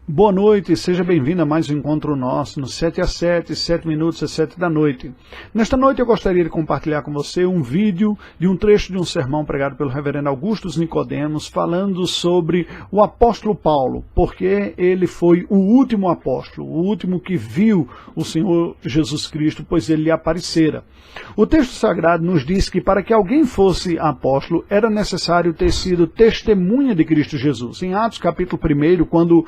Boa noite, seja bem-vindo a mais um encontro nosso no 7 às 7, 7 minutos às 7 da noite. Nesta noite eu gostaria de compartilhar com você um vídeo de um trecho de um sermão pregado pelo reverendo Augustus Nicodemos, falando sobre o apóstolo Paulo, porque ele foi o último apóstolo, o último que viu o Senhor Jesus Cristo, pois ele lhe aparecera. O texto sagrado nos diz que para que alguém fosse apóstolo, era necessário ter sido testemunha de Cristo Jesus. Em Atos capítulo 1, quando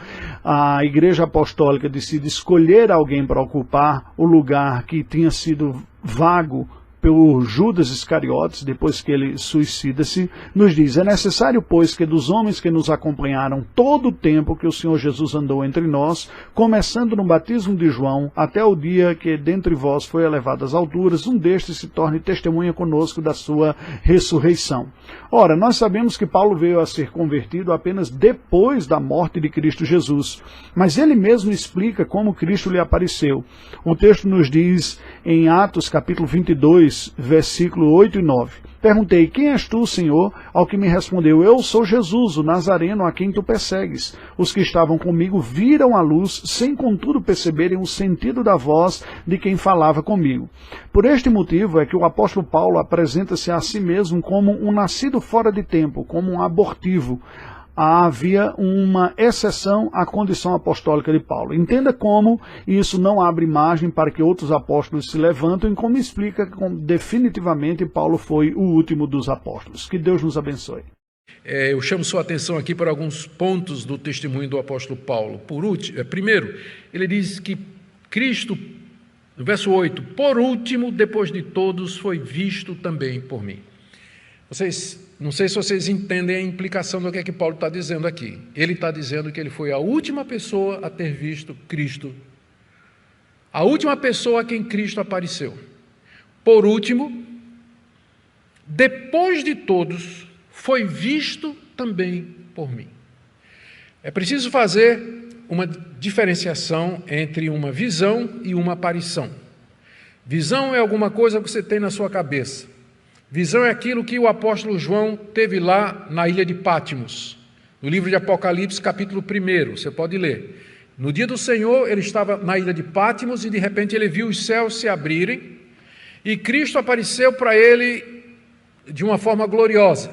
a igreja apostólica decide escolher alguém para ocupar o lugar que tinha sido vago por Judas Iscariotes, depois que ele suicida-se, nos diz: é necessário, pois, que dos homens que nos acompanharam todo o tempo que o Senhor Jesus andou entre nós, começando no batismo de João, até o dia que dentre vós foi elevado às alturas, um destes se torne testemunha conosco da sua ressurreição. Ora, nós sabemos que Paulo veio a ser convertido apenas depois da morte de Cristo Jesus, mas ele mesmo explica como Cristo lhe apareceu. O texto nos diz em Atos capítulo 22, versículo 8 e 9. Perguntei: quem és tu, Senhor? Ao que me respondeu: eu sou Jesus, o Nazareno, a quem tu persegues. Os que estavam comigo viram a luz, sem contudo perceberem o sentido da voz de quem falava comigo. Por este motivo é que o apóstolo Paulo apresenta-se a si mesmo como um nascido fora de tempo, como um abortivo. Havia uma exceção à condição apostólica de Paulo. Entenda como isso não abre margem para que outros apóstolos se levantem, como explica que definitivamente Paulo foi o último dos apóstolos. Que Deus nos abençoe. Eu chamo sua atenção aqui para alguns pontos do testemunho do apóstolo Paulo. Primeiro, ele diz que Cristo, no verso 8, por último, depois de todos, foi visto também por mim. Não sei se vocês entendem a implicação do que é que Paulo está dizendo aqui. Ele está dizendo que ele foi a última pessoa a ter visto Cristo. A última pessoa a quem Cristo apareceu. Por último, depois de todos, foi visto também por mim. É preciso fazer uma diferenciação entre uma visão e uma aparição. Visão é alguma coisa que você tem na sua cabeça. Visão é aquilo que o apóstolo João teve lá na ilha de Patmos, no livro de Apocalipse, capítulo 1, você pode ler. No dia do Senhor, ele estava na ilha de Patmos e de repente ele viu os céus se abrirem e Cristo apareceu para ele de uma forma gloriosa.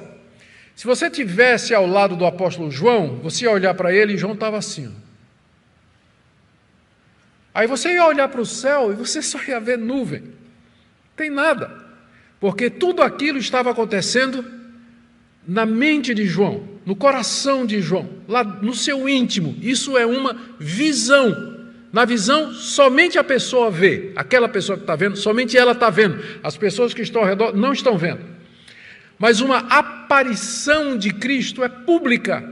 Se você tivesse ao lado do apóstolo João, você ia olhar para ele e João estava assim. Aí você ia olhar para o céu e você só ia ver nuvem, não tem nada. Porque tudo aquilo estava acontecendo na mente de João, no coração de João, lá no seu íntimo. Isso é uma visão. Na visão, somente a pessoa vê. Aquela pessoa que está vendo, somente ela está vendo. As pessoas que estão ao redor não estão vendo. Mas uma aparição de Cristo é pública.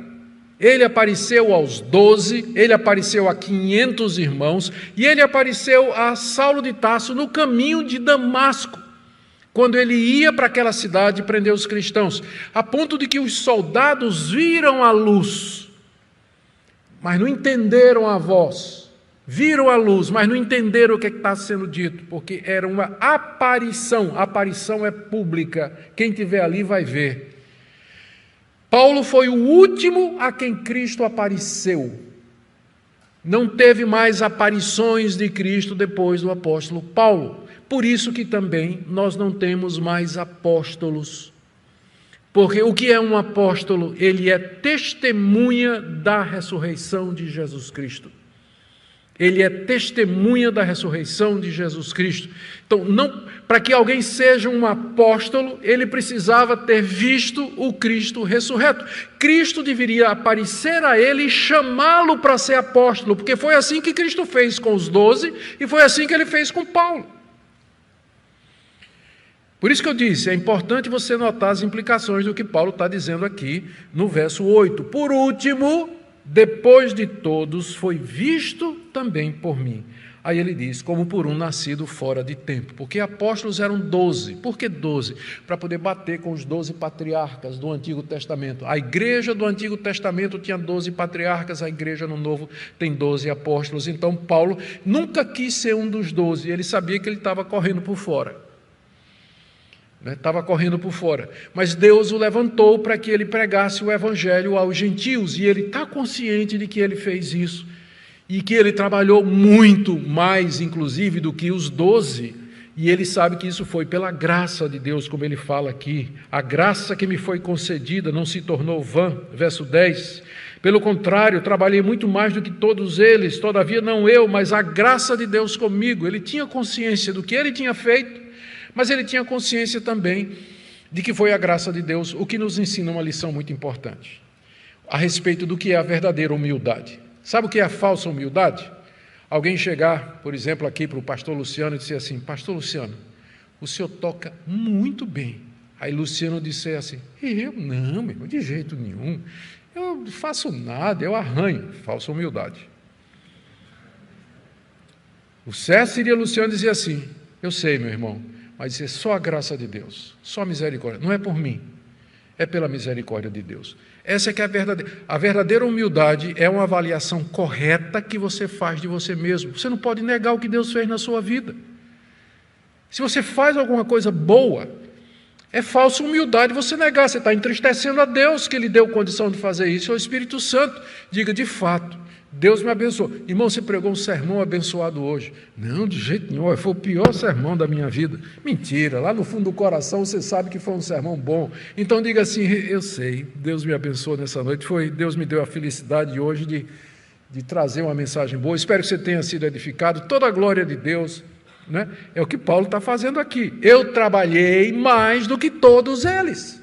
Ele apareceu aos 12, ele apareceu a 500 irmãos, e ele apareceu a Saulo de Tarso no caminho de Damasco, quando ele ia para aquela cidade prender os cristãos, a ponto de que os soldados viram a luz, mas não entenderam a voz, viram a luz, mas não entenderam o que está sendo dito, porque era uma aparição. A aparição é pública, quem estiver ali vai ver. Paulo foi o último a quem Cristo apareceu. Não teve mais aparições de Cristo depois do apóstolo Paulo. Por isso que também nós não temos mais apóstolos. Porque o que é um apóstolo? Ele é testemunha da ressurreição de Jesus Cristo. Ele é testemunha da ressurreição de Jesus Cristo. Então, para que alguém seja um apóstolo, ele precisava ter visto o Cristo ressurreto. Cristo deveria aparecer a ele e chamá-lo para ser apóstolo, porque foi assim que Cristo fez com os 12 e foi assim que ele fez com Paulo. Por isso que eu disse, é importante você notar as implicações do que Paulo está dizendo aqui no verso 8. Por último, depois de todos, foi visto também por mim. Aí ele diz, como por um nascido fora de tempo. Porque apóstolos eram 12. Por que 12? Para poder bater com os 12 patriarcas do Antigo Testamento. A igreja do Antigo Testamento tinha 12 patriarcas, a igreja no Novo tem 12 apóstolos. Então Paulo nunca quis ser um dos 12, ele sabia que ele estava correndo por fora. Estava correndo por fora. Mas Deus o levantou para que ele pregasse o evangelho aos gentios, e ele está consciente de que ele fez isso, e que ele trabalhou muito mais, inclusive, do que os 12, e ele sabe que isso foi pela graça de Deus, como ele fala aqui. A graça que me foi concedida não se tornou vã, verso 10. Pelo contrário, trabalhei muito mais do que todos eles, todavia não eu, mas a graça de Deus comigo. Ele tinha consciência do que ele tinha feito, mas ele tinha consciência também de que foi a graça de Deus, o que nos ensina uma lição muito importante a respeito do que é a verdadeira humildade. Sabe o que é a falsa humildade? Alguém chegar, por exemplo, aqui para o pastor Luciano e dizer assim: pastor Luciano, o senhor toca muito bem. Aí Luciano disser assim: eu não, meu, de jeito nenhum, eu não faço nada, eu arranho. Falsa humildade. O certo seria Luciano dizer assim: eu sei, meu irmão, mas isso é só a graça de Deus, só a misericórdia, não é por mim, é pela misericórdia de Deus. Essa é que é a verdadeira humildade, é uma avaliação correta que você faz de você mesmo. Você não pode negar o que Deus fez na sua vida. Se você faz alguma coisa boa, é falsa humildade você negar, você está entristecendo a Deus que lhe deu condição de fazer isso, é o Espírito Santo. Diga: de fato, Deus me abençoou. Irmão, você pregou um sermão abençoado hoje. Não, de jeito nenhum, foi o pior sermão da minha vida. Mentira, lá no fundo do coração você sabe que foi um sermão bom. Então diga assim: eu sei, Deus me abençoou nessa noite, Deus me deu a felicidade hoje de trazer uma mensagem boa. Espero que você tenha sido edificado, toda a glória de Deus, né? É o que Paulo está fazendo aqui. Eu trabalhei mais do que todos eles.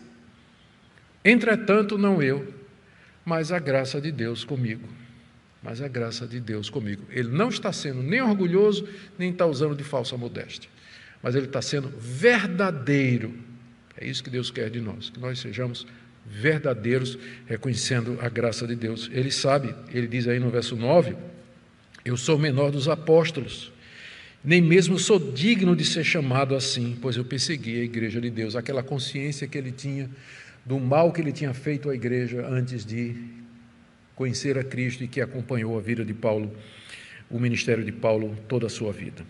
Entretanto, não eu, mas a graça de Deus comigo. Mas a graça de Deus comigo. Ele não está sendo nem orgulhoso, nem está usando de falsa modéstia. Mas ele está sendo verdadeiro. É isso que Deus quer de nós, que nós sejamos verdadeiros, reconhecendo a graça de Deus. Ele sabe, ele diz aí no verso 9, eu sou o menor dos apóstolos, nem mesmo sou digno de ser chamado assim, pois eu persegui a igreja de Deus. Aquela consciência que ele tinha do mal que ele tinha feito à igreja antes de conhecer a Cristo, e que acompanhou a vida de Paulo, o ministério de Paulo, toda a sua vida.